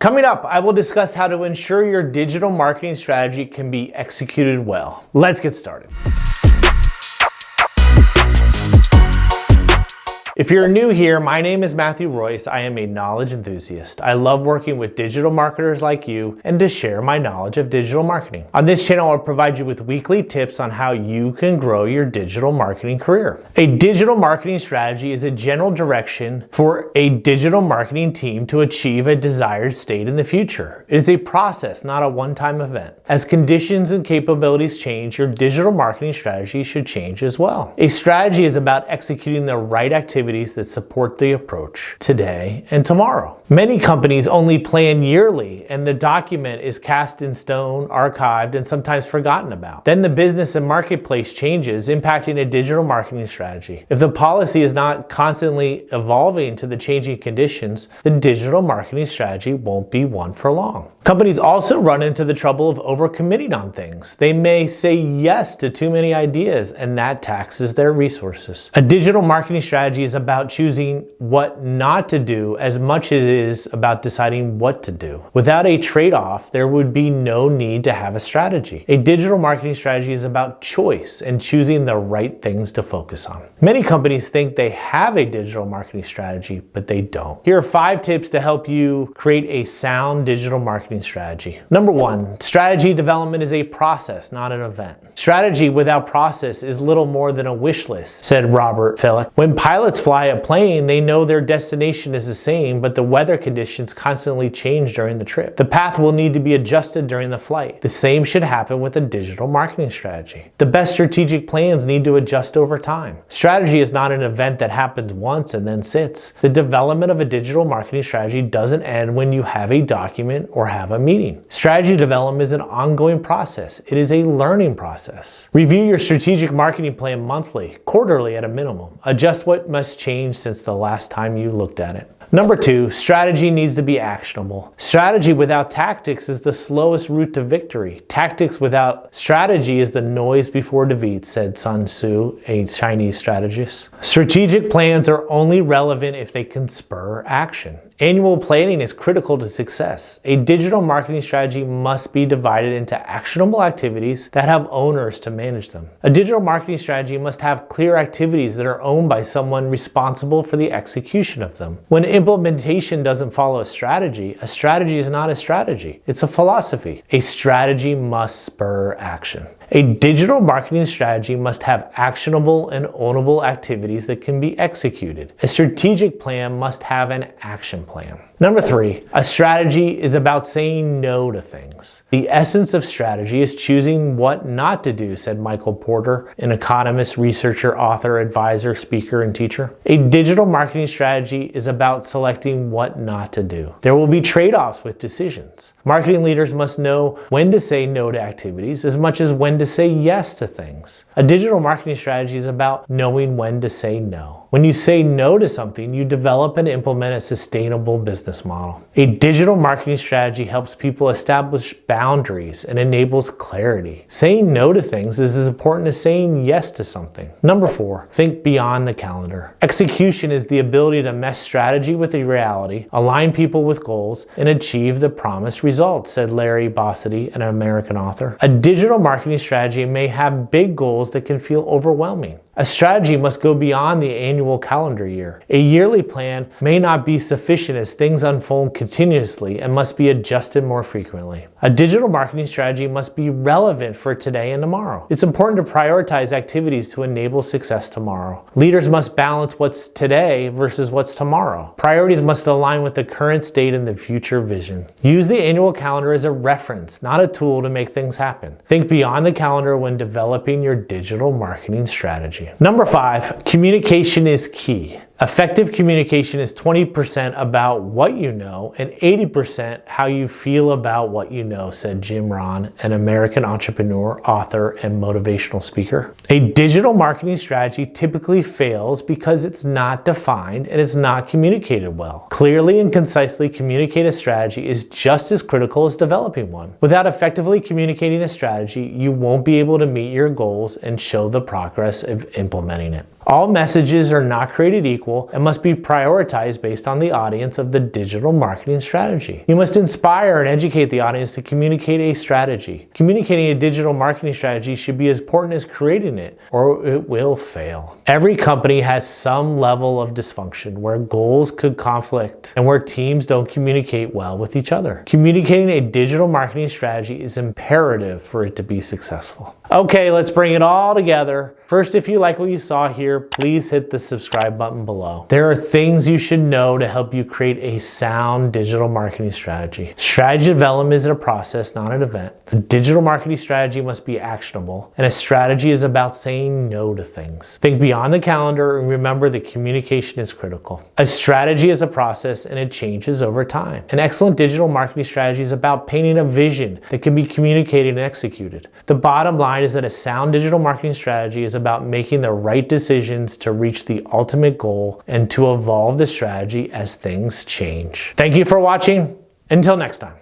Coming up, I will discuss how to ensure your digital marketing strategy can be executed well. Let's get started. If you're new here, my name is Matthew Royce. I am a knowledge enthusiast. I love working with digital marketers like you and to share my knowledge of digital marketing. On this channel, I'll provide you with weekly tips on how you can grow your digital marketing career. A digital marketing strategy is a general direction for a digital marketing team to achieve a desired state in the future. It is a process, not a one-time event. As conditions and capabilities change, your digital marketing strategy should change as well. A strategy is about executing the right activities that support the approach today and tomorrow. Many companies only plan yearly, and the document is cast in stone, archived, and sometimes forgotten about. Then the business and marketplace changes, impacting a digital marketing strategy. If the policy is not constantly evolving to the changing conditions, the digital marketing strategy won't be one for long. Companies also run into the trouble of overcommitting on things. They may say yes to too many ideas, and that taxes their resources. A digital marketing strategy is about choosing what not to do as much as it is about deciding what to do. Without a trade-off, there would be no need to have a strategy. A digital marketing strategy is about choice and choosing the right things to focus on. Many companies think they have a digital marketing strategy, but they don't. Here are 5 tips to help you create a sound digital marketing strategy. Number 1, strategy development is a process, not an event. Strategy without process is little more than a wish list, said Robert Felick. When pilots fly a plane, they know their destination is the same, but the weather conditions constantly change during the trip. The path will need to be adjusted during the flight. The same should happen with a digital marketing strategy. The best strategic plans need to adjust over time. Strategy is not an event that happens once and then sits. The development of a digital marketing strategy doesn't end when you have a document or have a meeting. Strategy development is an ongoing process. It is a learning process. Review your strategic marketing plan monthly, quarterly at a minimum. Adjust what must change since the last time you looked at it. Number 2, strategy needs to be actionable. Strategy without tactics is the slowest route to victory. Tactics without strategy is the noise before defeat, said Sun Tzu, a Chinese strategist. Strategic plans are only relevant if they can spur action. Annual planning is critical to success. A digital marketing strategy must be divided into actionable activities that have owners to manage them. A digital marketing strategy must have clear activities that are owned by someone responsible for the execution of them. When implementation doesn't follow a strategy is not a strategy. It's a philosophy. A strategy must spur action. A digital marketing strategy must have actionable and ownable activities that can be executed. A strategic plan must have an action plan. Number 3, a strategy is about saying no to things. The essence of strategy is choosing what not to do, said Michael Porter, an economist, researcher, author, advisor, speaker, and teacher. A digital marketing strategy is about selecting what not to do. There will be trade-offs with decisions. Marketing leaders must know when to say no to activities as much as when to say yes to things. A digital marketing strategy is about knowing when to say no. When you say no to something, you develop and implement a sustainable business model. A digital marketing strategy helps people establish boundaries and enables clarity. Saying no to things is as important as saying yes to something. Number 4, think beyond the calendar. Execution is the ability to mesh strategy with the reality, align people with goals, and achieve the promised results, said Larry Bossidy, an American author. A digital marketing strategy may have big goals that can feel overwhelming. A strategy must go beyond the annual calendar year. A yearly plan may not be sufficient as things unfold continuously and must be adjusted more frequently. A digital marketing strategy must be relevant for today and tomorrow. It's important to prioritize activities to enable success tomorrow. Leaders must balance what's today versus what's tomorrow. Priorities must align with the current state and the future vision. Use the annual calendar as a reference, not a tool to make things happen. Think beyond the calendar when developing your digital marketing strategy. Number 5, communication is key. Effective communication is 20% about what you know and 80% how you feel about what you know, said Jim Rohn, an American entrepreneur, author, and motivational speaker. A digital marketing strategy typically fails because it's not defined and it's not communicated well. Clearly and concisely communicate a strategy is just as critical as developing one. Without effectively communicating a strategy, you won't be able to meet your goals and show the progress of implementing it. All messages are not created equal and must be prioritized based on the audience of the digital marketing strategy. You must inspire and educate the audience to communicate a strategy. Communicating a digital marketing strategy should be as important as creating it, or it will fail. Every company has some level of dysfunction where goals could conflict and where teams don't communicate well with each other. Communicating a digital marketing strategy is imperative for it to be successful. Okay, let's bring it all together. First, if you like what you saw here, please hit the subscribe button below. There are things you should know to help you create a sound digital marketing strategy. Strategy development is a process, not an event. A digital marketing strategy must be actionable, and a strategy is about saying no to things. Think beyond the calendar and remember that communication is critical. A strategy is a process and it changes over time. An excellent digital marketing strategy is about painting a vision that can be communicated and executed. The bottom line is that a sound digital marketing strategy is about making the right decisions to reach the ultimate goal and to evolve the strategy as things change. Thank you for watching. Until next time.